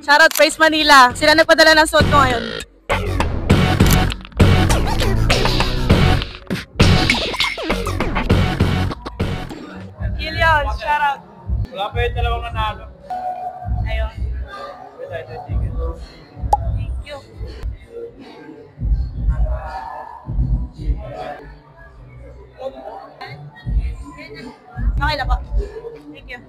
Shoutout Praise Manila. Sila nagpadala ng suot ko ngayon. Gilion, shoutout. Wala pa yung dalawang nanalo. Ayun. Thank you. Okay na po. Thank you.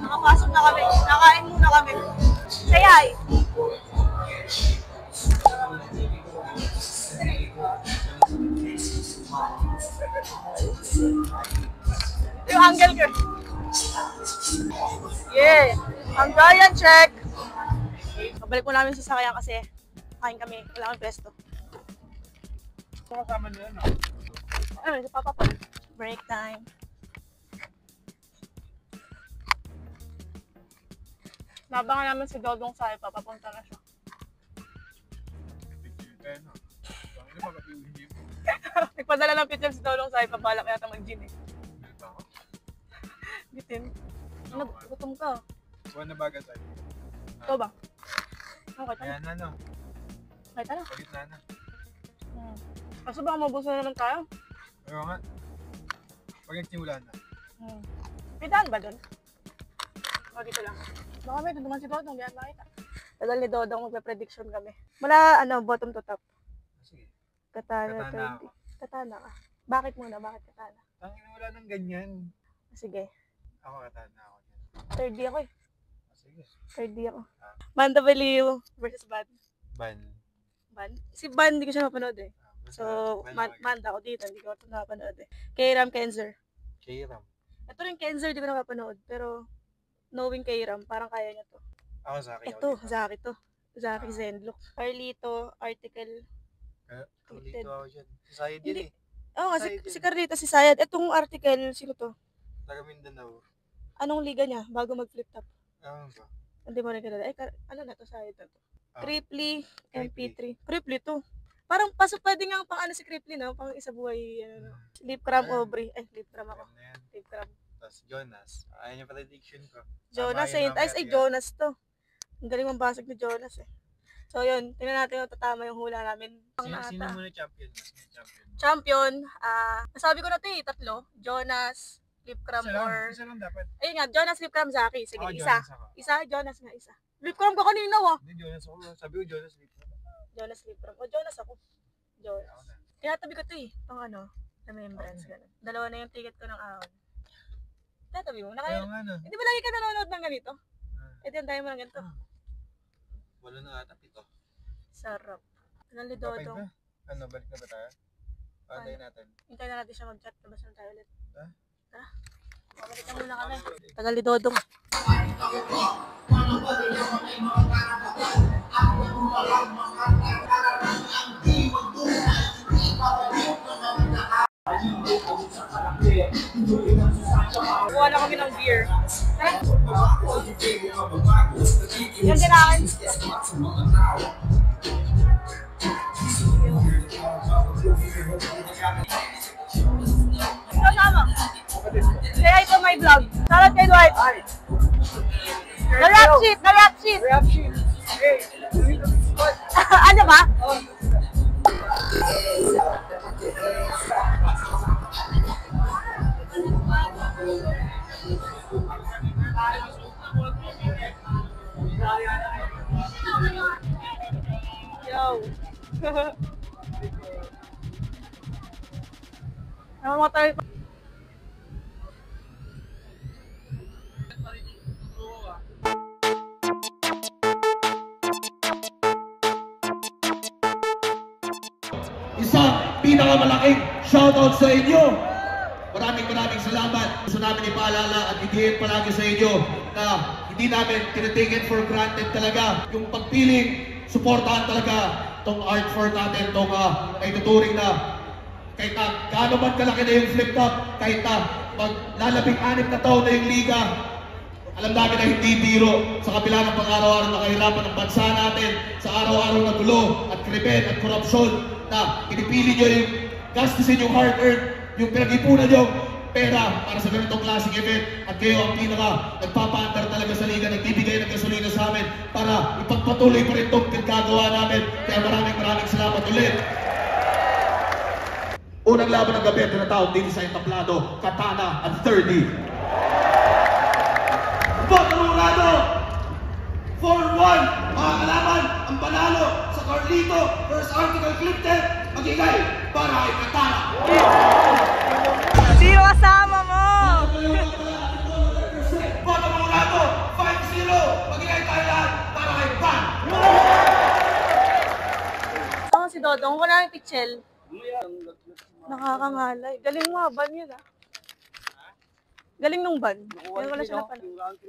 Nakapasok na kami. Nakain muna kami. Say hi. Yung angle ko. Yeah. Ang Giant check. Pabalik mo namin sa sasakyan kasi kain kami. Wala kami pwesto. Kasama nila, no? Ano, si Papa po. Break time. Nabangan namin si Dodong Sai, papapunta na siya. Nagpadala ng picture si Dodong Sai, pabalak yata mag-gym eh. Bitin. Ano, gutom ka. Buwan na baga tayo. Ito ba? Okay, tayo. Ayan na, no? Okay, tayo. Pagit na. Kaso baka mabuso na naman tayo. Ayaw nga. Pag nagsimula na. May daan ba doon? O, dito lang. Baka may doon naman si Dodong, di yan makita. Kadal ni Dodong, magpe-prediction kami. Mula, bottom to top. Sige. Katana 30. Katana ka. Bakit muna? Bakit katana? Tangin wala nang ganyan. Sige. Ako katana ako dyan. Third D ako eh. Sige. Third D ako. Banda Baliw versus Ban. Ban? Si Ban, hindi ko siya mapanood eh. So, Manda ako dito, hindi ko ito napanood eh. K-Ram Kenzer. K-Ram? Ito rin Kenzer, hindi ko napanood. Pero, knowing K-Ram, parang kaya niya to. Ako, Zaki. Ito, Zaki to. Zaki Zenlook. Carlito, Article. Carlito ako dyan. Si Sayed yun eh. Oo, si Carlito, si Sayed. Itong Article, sino to? Taga Mindanao. Anong liga niya bago mag-flip top? Ano ba? Hindi mo rin kilala. Ano na to, Sayed na to? Cripply, MP3. Cripply to. Parang pwede nga pang ano si Cripply na, pang isa buhay, Lip Cram Aubrey. Ay, Lip Cram ako. Lip Cram. Tapos Jonas. Ayan yung prediction ko. Jonas, Saint Ice. Ay, Jonas to. Ang galing mambasag ni Jonas eh. So yun, tingnan natin kung tatama yung hula namin. Sino muna champion? Champion, nasabi ko na ito eh, tatlo. Jonas, Lip Cram or... Isa lang dapat. Ayun nga, Jonas, Lip Cram, Zaki. Sige, isa. Jonas Jonas nga, isa. Lip Cram ka kanina wa. Hindi, Jonas ako. Sabi ko Jonas Lip Cram. Jonas Lip Cram. O, Jonas ako. Jonas. Tinatabi ko ito eh. Pang remembrance. Dalawa na yung ticket ko ng ahon. Tinatabi mo? Hindi ba lagi ka nanonood ng ganito? Ito yung tayo mo ng ganito. Wala na ata, ito. Sarap. Anong lidodong? Ano, balik na ba tayo? Paantay natin. Hintayin na natin siya mag-chat. Labas na tayo ulit. Ha? Balik na muna kami. Tagal lidodong. Kuha na kami ng beer. Yan din akin. Ito sama. Kaya ito my vlog. Shoutout kay Dwight. The rap sheet! The rap sheet! Rap sheet! Hey! Ano ba? Yo! Namamatay pa. Isang pinakamalaking shoutout sa inyo. Maraming salamat. Gusto namin ipaalala at idihin palagi sa inyo na hindi namin tinitake for granted talaga yung pagpiling, suportahan talaga itong art form natin, itong naituturing na kahit na gaano man kalaki na yung flip top, kahit na maglalabing-anim na taon na yung liga, alam namin na hindi biro sa kabila ng pang-araw-araw na kahirapan ng bansa natin sa araw-araw na gulo at krimen at korupsyon na pinipili nyo yung gastusin yung hard-earned, yung pinag-ipunan nyo pera para sa ganitong klaseng event at kayo ang pinaka nagpapaandar talaga sa liga, nagbibigay ng gasolina sa amin para ipagpatuloy pa rin itong pinagkagawa namin. Kaya maraming salamat ulit. Unang laban ng gabi, tinatawag din sa entablado, Katana at 30. Botorado! 4-1, mga kalaban, ang panalo sa Carlito vs. Article Clifton, magigay para kay Katana. Sino kasama mo? Botorado, 5-0, magigay tayo lahat para kay Pan. Ako si Dodong, wala yung pichel. Nakakangalay. Galing mo, ban yun ah. Galing nung ban. Kaya wala siya napanood.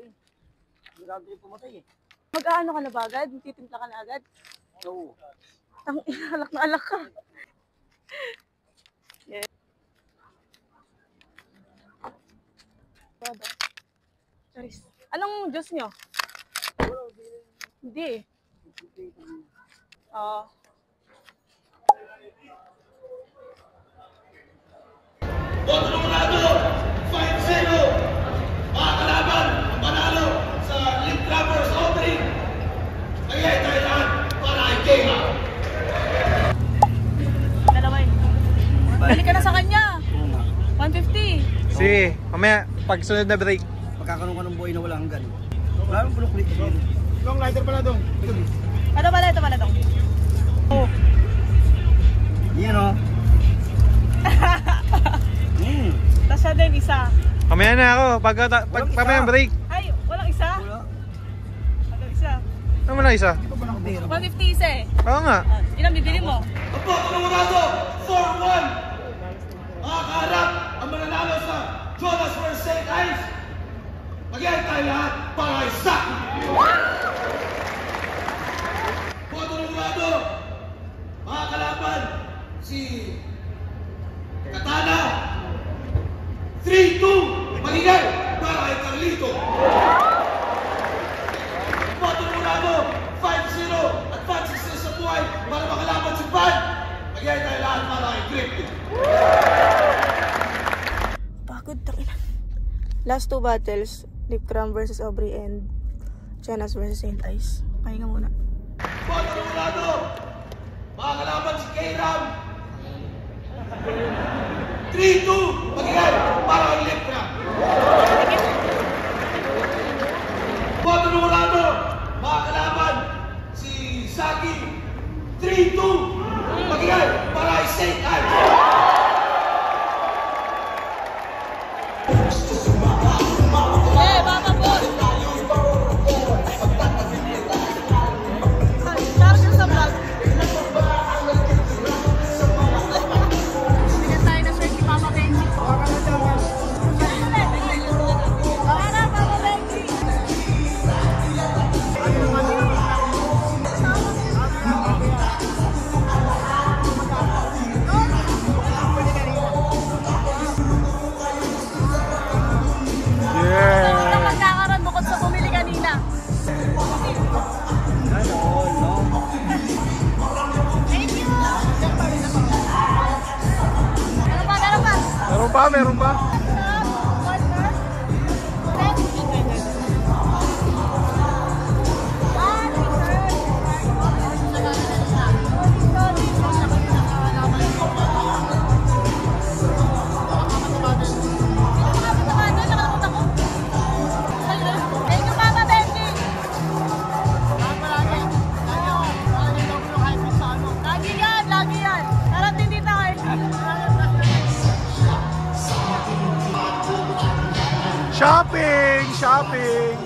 Round 3 pumatay eh. Mag-aano ka na ba agad? Titimpla ka na agad? Oo. Ang alak na alak ka. Yeah. Charis. Anong juice nyo? Hindi. Oo. Botorado, 5-0, mga kalaban, ang panalo sa League Trappers Opening. Magigay tayo lahat para kay Kayla. Dalawa yun. Balik ka na sa kanya. 150. Sige, mamaya, pag sunod na break. Magkakaroon ka ng buhay na wala hanggan. Wala nang bulok dito. Long lighter pala dong. Ito pala dong. Oh. Yan o. Tapos siya din isa. Mamaya na ako, mamaya break. Ay, walang isa? Wala. Walang isa. Ano mo na isa? 150 isa eh. Oo nga. Ilang bibili mo? Ang Botorado, 4-1. Makakaharap ang mananalo sa Jonas vs. St. Ives. Magigay tayo lahat para kay Zack. Botorado, mga kalaban, si Katana, 3-2, magigay para kay Carlito. Botorado, 5-0, advances sa buhay para makalaban si Pan. Magigay tayo lahat para kay Griffin. Pagod takina. Last two battles, Likram versus Aubrey and Jonas versus St. Ives. Pahinga muna. Botorado, mga kalaban si K-Ram. 3-2, magigay para kay Likram. Botorado, mga kalaban si Saki. 3-2, magigay para kay St. Ives. Meron pa? Shopping!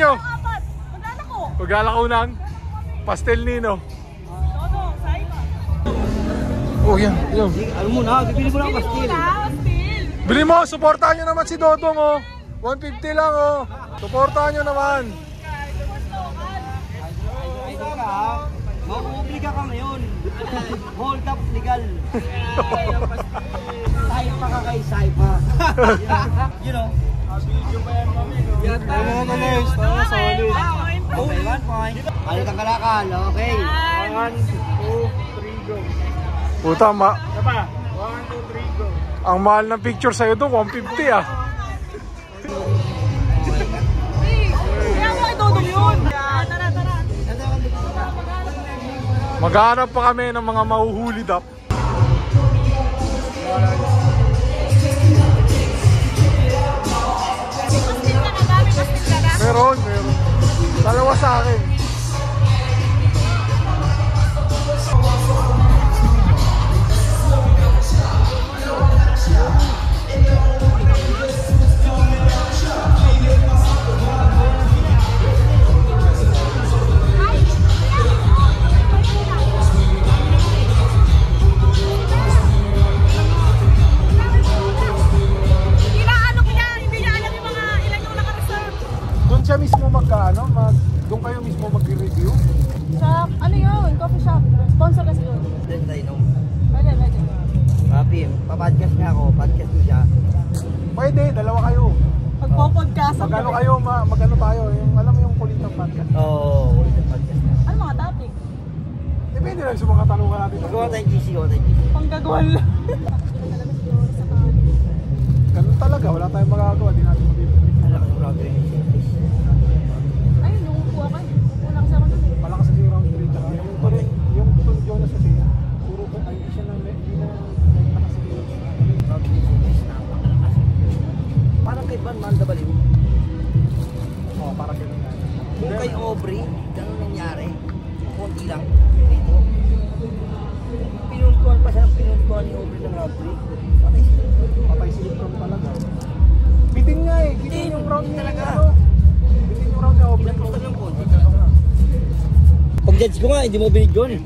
nyo? Apat. Magkano ko? Maglalakaw ng Pastel Nino. Todo, saiba. Oh, yan. Yan. Ano mo na, bibili mo na ang Pili mo pastil. na, pastil. Bili mo, supportahan nyo naman si Dodong, oh. 150 lang, oh. Supportahan nyo naman. Ay ka, mauobliga ka ngayon. Hold up legal. Saipa ka kay Saipa. You know. Solid. Okay, 1 point. Alit ang kalakal, okay. 1, 2, 3, go. Puta, 1, 2, 3, go. Ang mahal ng picture sa'yo doon, 150 ah. Kaya mo kay Dodong yun. Tara. Maghanap pa kami ng mga mahuhuli dap. Pastil ka na ba? May pastil ka na? Meron. Dalawa sa akin. Siya mismo doon kayo mismo mag-review? Sa, ano yun? Coffee shop. Sponsor kasi yun. Then tayo no. Pwede. Papi, papadcast niya ako, podcast mo siya. Pwede, dalawa kayo. Magpo-podcast. Magano kayo, magano tayo, yung alam mo yung kulitang podcast. Oo, ulit ang podcast niya. Ano mga topic? Depende lang sa mga tanungan natin. Magawa tayong GC. Panggagawan lang. Ganun talaga, wala tayong magagawa, di natin mabibigay. Ang lakas ng router yung service. Ayun, yung upuha ka. Wala kasi ako doon. Malakas kasi yung round 3, tsaka yung Jonas kasi, puro ko, ay siya na, hindi na nakasilos. Router yung service na napakalakas. Parang kay Van Manda Baliw. Oo, parang ganun nga. Kung kay Aubrey, ganun nangyari. Kunti lang. Dito. Pinuntuan pa siya, pinuntuan ni Aubrey ng router. Patay silip kami talaga. Bitin nga eh, bitin yung round niya talaga. Bitin yung round niya, Pinagpustan ng konti. Pag-judge ko nga, hindi mo binig yun.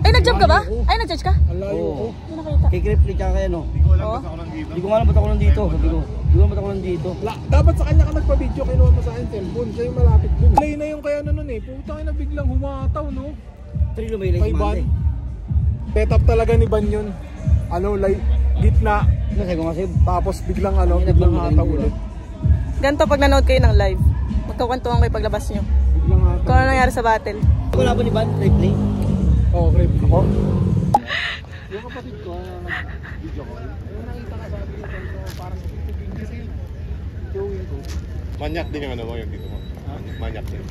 Ay, nag-job ka ba? Ay, nag-judge ka? Ang layo ko. Hindi nakita. Kay Cripli tsaka kay ano. Oo. Hindi ko nga alam ba't ako nandito. Sabi ko, hindi ko alam ba't ako nandito. Dapat sa kanya ka nagpa-video, kinuha mo sa akin cellphone. Siya yung malapit dun. Play na yung kaya nun eh. Putang ina, biglang humataw no. Trilo may Kay si Van. Mande. Set up talaga ni Van yun. Ano, like, gitna. Sabi ko nga sa'yo, Tapos biglang ano, biglang hataw ulit. Ganito pag nanood kayo ng live. Magkakwentuhan kayo paglabas nyo. Biglang hataw. Kung ano nangyari sa battle. wala ba ni Van? Cripli? Oo, creep. Ako? Yung kapatid ko, nag-video ko. Yung nakita ka sabi ko, parang pinti sa'yo. Showing ko. Manyak din yung ano mo, yung dito mo. Manyak din.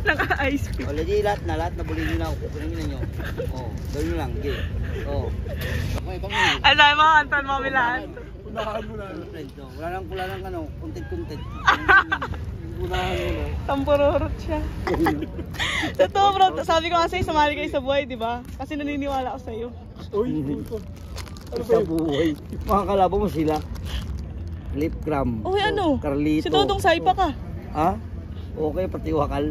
Naka-ice cream. Already lahat na bulingin na ako. Bulingin na nyo. Oo, gawin nyo lang. Okay. Oo. Ano tayo mga Anton Mamilaan? Unahan mo na. Wala lang ano, content. Unahan mo na. Tampururot siya. Totoo bro, sabi ko kasi sumali kayo sa buhay, di ba? Kasi naniniwala ako sa'yo. Uy, puto. Ano ba Sa yun? buhay. Mga kalaban mo sila. Lip cram. Uy, ano? Carlito. Si Dodong Saipa ka. Ha? Okay, pati wakal.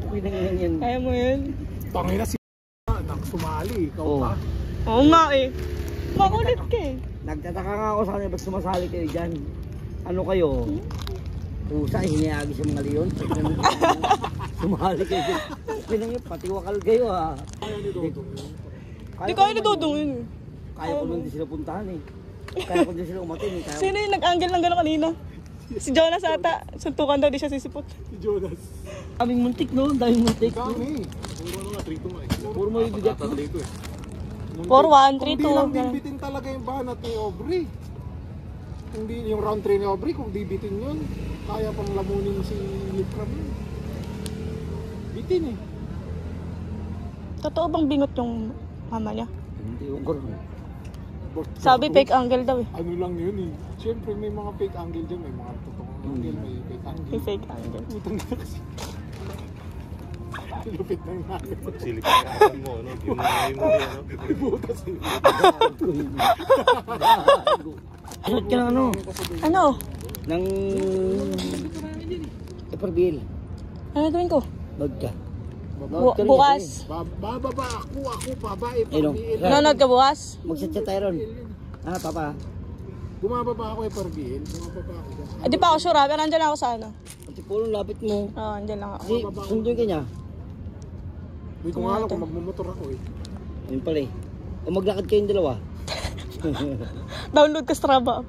Okay na yan. Kaya mo yun? Tangina si sumali, ikaw Oo. pa. Oo nga eh. Makulit ka eh. Nagtataka nga ako sa kanya, ba't sumasali kayo dyan? Ano kayo? Pusa, hinayagi sa mga leon. Sumali kayo dyan. Pinang yun, pati wakal kayo ha. Di kaya ni Dodong yun eh. Kaya ko nun din sila puntahan eh. Kaya ko din sila umatin eh. Sino yung nag-angle ng gano'n kanina? Si Jonas ata. Suntukan daw, di siya sisipot. Si Jonas. Daming muntik no? Daming muntik. Dami. Puro ano nga, 3-2 nga eh. Puro mo ibigat. 4-1, 4-1, 3-2. Kung di lang bibitin talaga yung banat ni Aubrey. Hindi yung round 3 ni Aubrey, kung bibitin yun, kaya pang lamunin si Lipram yun. Bitin eh. Totoo bang bingot yung mama niya? Hindi yung garo. Sabi fake angle daw eh. Ano lang yun eh. Siyempre may mga fake angle dyan, may mga totoong angle, may fake angle. Yung fake angle. Utang na kasi. Lupit ng angle. Silip ka mo, ano? Yung ano? Butas eh. Sunod ka ng ano? Ano? Ng... Eperbil. Ano gawin ko? Load ka. Bukas. Bababa ako babae. Ayun, Nanonood ka bukas? Mag-chat tayo ron. Ah, papa. Bumababa ako Eperbil. Bumababa ako. Di pa ako sure, pero nandyan lang ako sa ano. Pati pulong lapit mo. Oo, nandyan lang ako. Kasi sunduin ka niya. Hindi ko nga alam kung magmumotor ako eh. Ayun pala eh. O maglakad kayong dalawa. Download ka Strava.